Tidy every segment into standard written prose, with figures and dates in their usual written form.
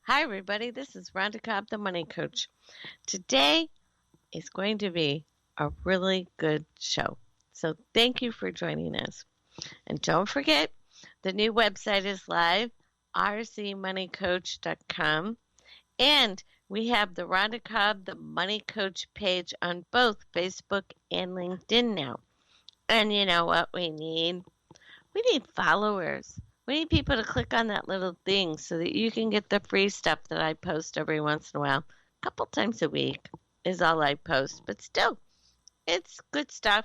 Hi, everybody. This is Ronda Cobb, the Money Coach. Today is going to be a really good show. So, thank you for joining us. And don't forget, the new website is live, rcmoneycoach.com. And we have the Ronda Cobb, the Money Coach page on both Facebook and LinkedIn now. And you know what we need? We need followers. We need people to click on that little thing so that you can get the free stuff that I post every once in a while. A couple times a week is all I post, but still, it's good stuff.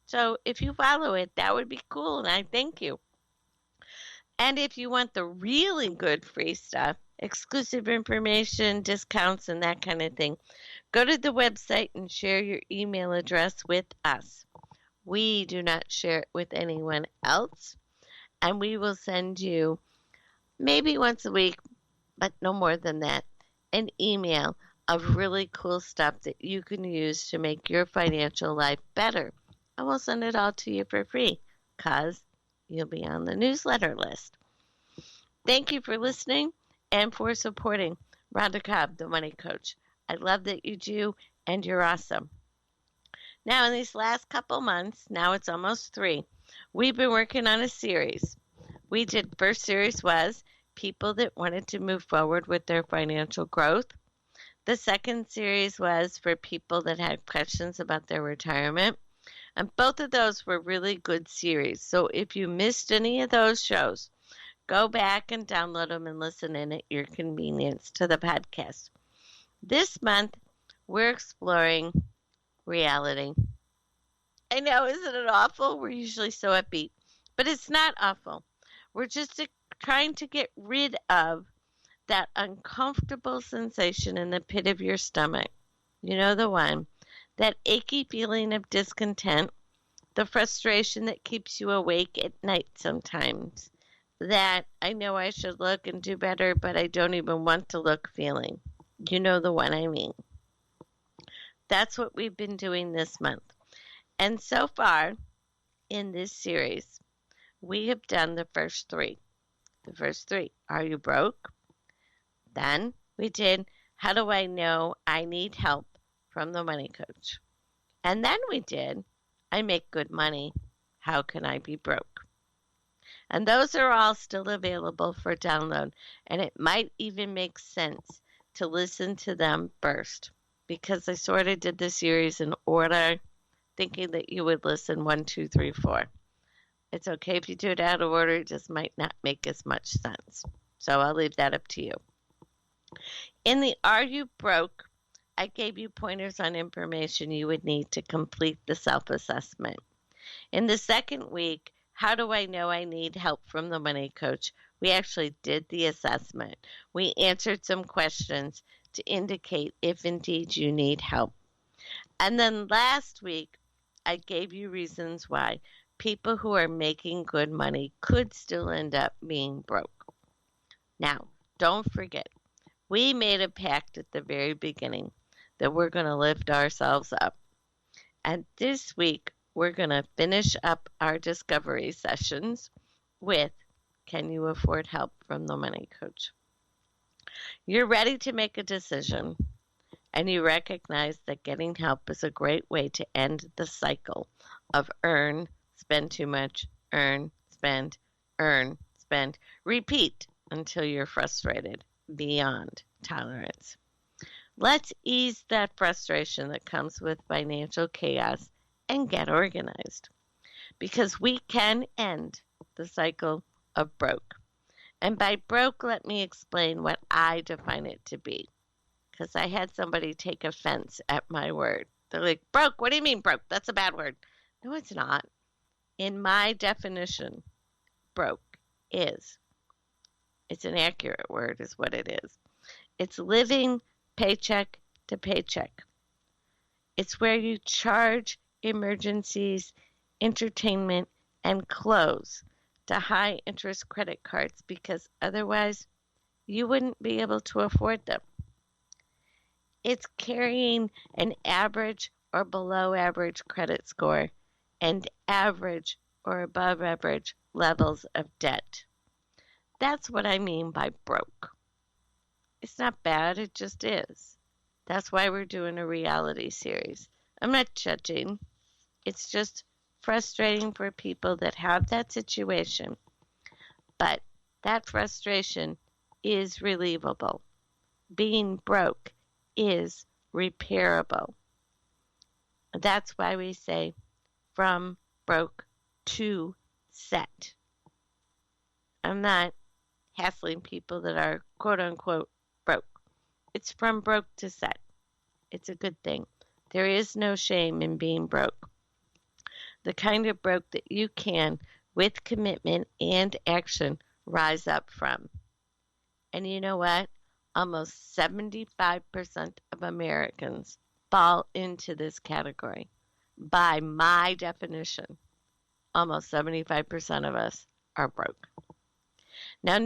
So if you follow it, that would be cool, and I thank you. And if you want the really good free stuff, exclusive information, discounts, and that kind of thing, go to the website and share your email address with us. We do not share it with anyone else. And we will send you, maybe once a week, but no more than that, an email of really cool stuff that you can use to make your financial life better. And we'll send it all to you for free because you'll be on the newsletter list. Thank you for listening and for supporting Ronda Cobb, the Money Coach. I love that you do, and you're awesome. Now, in these last couple months, now it's almost 3, we've been working on a series. First series was people that wanted to move forward with their financial growth. The second series was for people that had questions about their retirement. And both of those were really good series. So if you missed any of those shows, go back and download them and listen in at your convenience to the podcast. This month, we're exploring reality. I know, isn't it awful? We're usually so upbeat, but it's not awful. We're just trying to get rid of that uncomfortable sensation in the pit of your stomach. You know the one. That achy feeling of discontent, the frustration that keeps you awake at night sometimes. That I know I should look and do better, but I don't even want to look feeling. You know the one I mean. That's what we've been doing this month. And so far in this series, we have done the first 3. The first 3, are you broke? Then we did, how do I know I need help from the Money Coach? And then we did, I make good money. How can I be broke? And those are all still available for download. And it might even make sense to listen to them first, because I sort of did the series in order, thinking that you would listen 1, 2, 3, 4. It's okay if you do it out of order. It just might not make as much sense. So I'll leave that up to you. In the Are You Broke, I gave you pointers on information you would need to complete the self-assessment. In the second week, How Do I Know I Need Help from the Money Coach, we actually did the assessment. We answered some questions to indicate if indeed you need help. And then last week, I gave you reasons why people who are making good money could still end up being broke. Now, don't forget, we made a pact at the very beginning that we're going to lift ourselves up. And this week, we're going to finish up our discovery sessions with, can you afford help from the Money Coach? You're ready to make a decision, and you recognize that getting help is a great way to end the cycle of earn, spend too much, earn, spend, repeat until you're frustrated beyond tolerance. Let's ease that frustration that comes with financial chaos and get organized, because we can end the cycle of broke. And by broke, let me explain what I define it to be, because I had somebody take offense at my word. They're like, broke? What do you mean broke? That's a bad word. No, it's not. In my definition, broke it's an accurate word is what it is. It's living paycheck to paycheck. It's where you charge emergencies, entertainment, and clothes to high interest credit cards because otherwise you wouldn't be able to afford them. It's carrying an average or below average credit score and average or above average levels of debt. That's what I mean by broke. It's not bad, it just is. That's why we're doing a reality series. I'm not judging. It's just frustrating for people that have that situation. But that frustration is relievable. Being broke is repairable. That's why we say from broke to set. I'm not hassling people that are quote unquote broke. It's from broke to set. It's a good thing. There is no shame in being broke. The kind of broke that you can, with commitment and action, rise up from. And you know what? Almost 75% of Americans fall into this category. By my definition, almost 75% of us are broke. Now,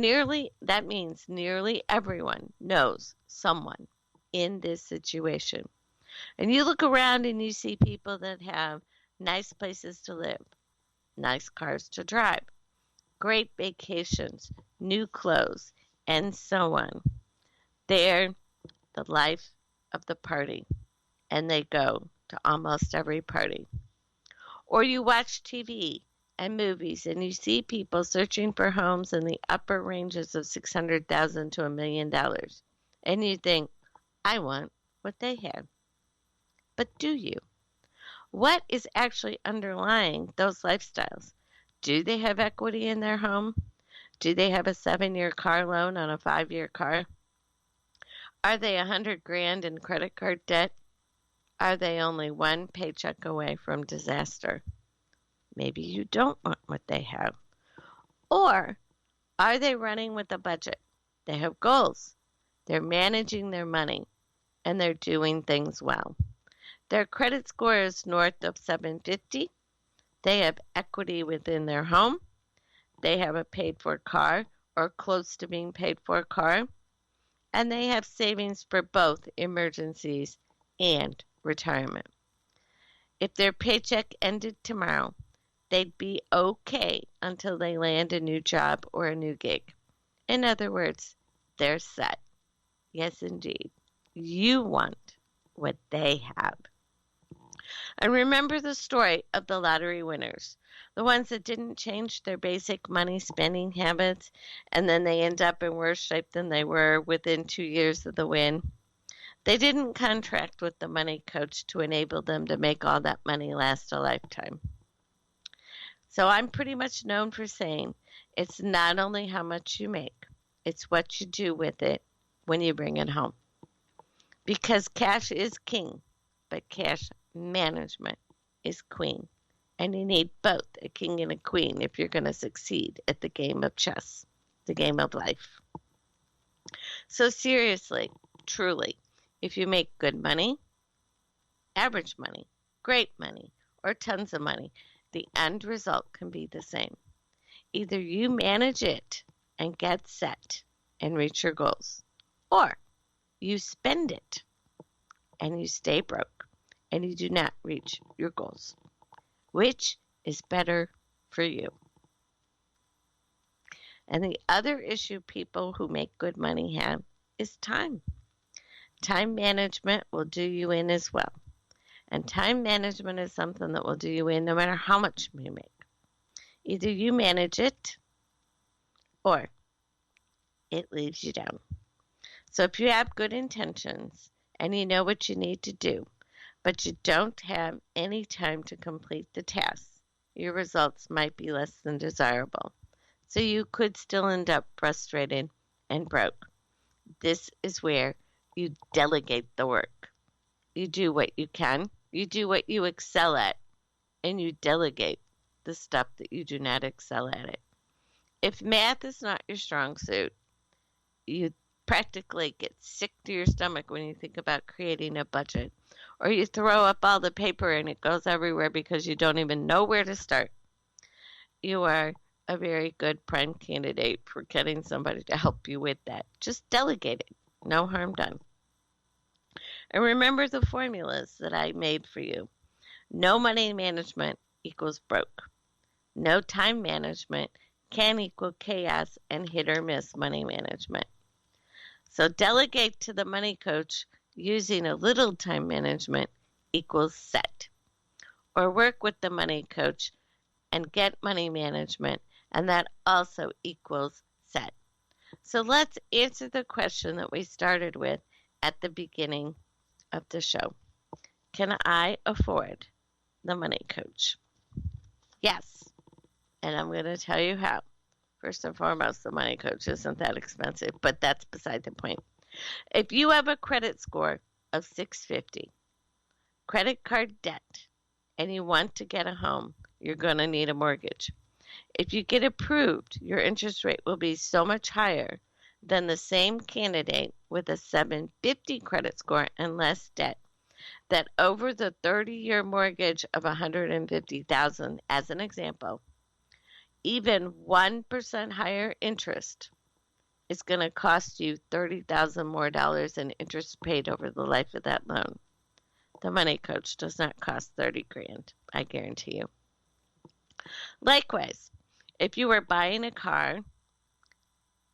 that means nearly everyone knows someone in this situation. And you look around and you see people that have nice places to live, nice cars to drive, great vacations, new clothes, and so on. They're the life of the party, and they go to almost every party. Or you watch TV and movies and you see people searching for homes in the upper ranges of $600,000 to $1 million. And you think, I want what they have. But do you? What is actually underlying those lifestyles? Do they have equity in their home? Do they have a 7-year car loan on a 5-year car? Are they $100,000 in credit card debt? Are they only one paycheck away from disaster? Maybe you don't want what they have. Or are they running with a budget? They have goals. They're managing their money, and they're doing things well. Their credit score is north of 750. They have equity within their home. They have a paid-for car or close to being paid-for car. And they have savings for both emergencies and retirement. If their paycheck ended tomorrow, they'd be okay until they land a new job or a new gig. In other words, they're set. Yes, indeed. You want what they have. And remember the story of the lottery winners, the ones that didn't change their basic money spending habits, and then they end up in worse shape than they were within 2 years of the win. They didn't contract with the money coach to enable them to make all that money last a lifetime. So I'm pretty much known for saying it's not only how much you make, it's what you do with it when you bring it home. Because cash is king, but cash management is queen. And you need both a king and a queen if you're going to succeed at the game of chess, the game of life. So seriously, truly, if you make good money, average money, great money, or tons of money, the end result can be the same. Either you manage it and get set and reach your goals, or you spend it and you stay broke and you do not reach your goals. Which is better for you? And the other issue people who make good money have is time. Time management will do you in as well. And time management is something that will do you in no matter how much you make. Either you manage it or it leaves you down. So if you have good intentions and you know what you need to do, but you don't have any time to complete the tasks, your results might be less than desirable. So you could still end up frustrated and broke. This is where you delegate the work. You do what you can, you do what you excel at, and you delegate the stuff that you do not excel at it. If math is not your strong suit, you practically get sick to your stomach when you think about creating a budget. Or you throw up all the paper and it goes everywhere because you don't even know where to start. You are a very good prime candidate for getting somebody to help you with that. Just delegate it. No harm done. And remember the formulas that I made for you. No money management equals broke. No time management can equal chaos and hit or miss money management. So delegate to the money coach using a little time management equals set. Or work with the money coach and get money management, and that also equals set. So let's answer the question that we started with at the beginning of the show. Can I afford the money coach? Yes. And I'm going to tell you how. First and foremost, the money coach isn't that expensive, but that's beside the point. If you have a credit score of 650, credit card debt, and you want to get a home, you're going to need a mortgage. If you get approved, your interest rate will be so much higher than the same candidate with a 750 credit score and less debt that over the 30-year mortgage of $150,000, as an example, even 1% higher interest is going to cost you $30,000 more in interest paid over the life of that loan. The money coach does not cost $30,000, I guarantee you. Likewise, if you were buying a car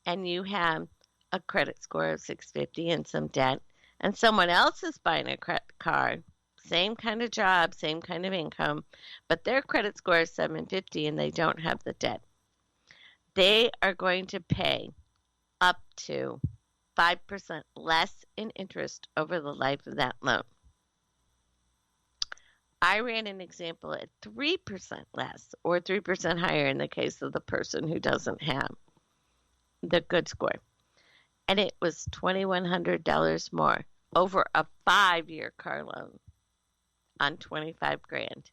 and you have a credit score of 650 and some debt, and someone else is buying a car, same kind of job, same kind of income, but their credit score is 750 and they don't have the debt, they are going to pay up to 5% less in interest over the life of that loan. I ran an example at 3% less or 3% higher in the case of the person who doesn't have the good score. And it was $2,100 more over a 5-year car loan on $25,000.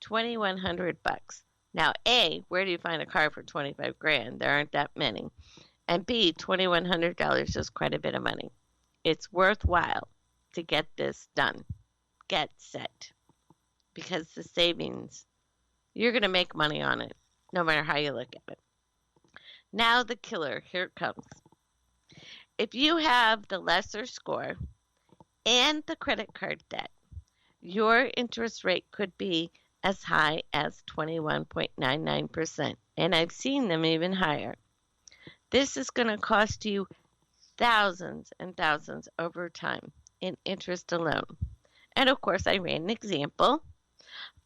$2,100 bucks. Now, A, where do you find a car for $25,000? There aren't that many. And B, $2,100 is quite a bit of money. It's worthwhile to get this done. Get set. Because the savings, you're going to make money on it, no matter how you look at it. Now the killer, here it comes. If you have the lesser score and the credit card debt, your interest rate could be as high as 21.99%, and I've seen them even higher. This is going to cost you thousands and thousands over time in interest alone. And of course, I ran an example.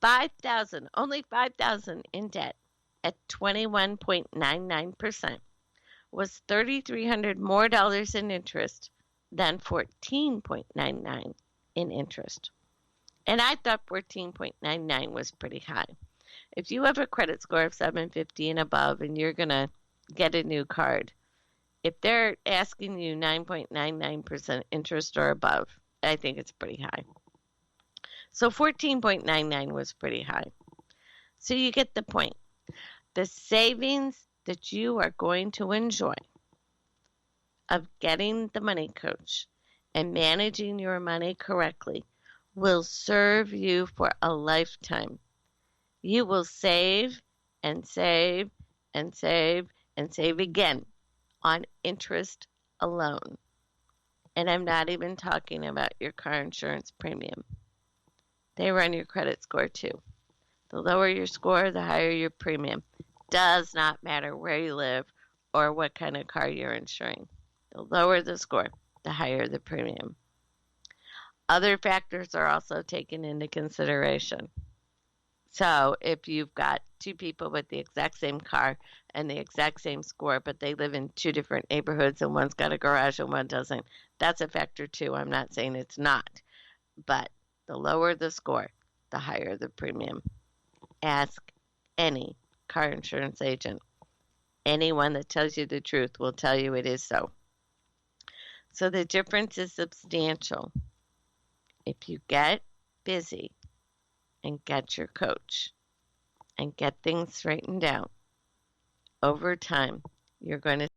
Only $5,000 in debt at 21.99% was $3,300 more in interest than 14.99 in interest. And I thought 14.99 was pretty high. If you have a credit score of 750 and above and you're going to get a new card, if they're asking you 9.99% interest or above, I think it's pretty high. So 14.99 was pretty high. So you get the point. The savings that you are going to enjoy of getting the money coach and managing your money correctly will serve you for a lifetime. You will save and save and save and save again on interest alone. And I'm not even talking about your car insurance premium. They run your credit score too. The lower your score, the higher your premium. Does not matter where you live or what kind of car you're insuring. The lower the score, the higher the premium. Other factors are also taken into consideration. So if you've got two people with the exact same car and the exact same score, but they live in two different neighborhoods and one's got a garage and one doesn't, that's a factor too. I'm not saying it's not, but the lower the score, the higher the premium. Ask any car insurance agent. Anyone that tells you the truth will tell you it is so. So the difference is substantial. If you get busy and get your coach and get things straightened out, over time, you're going to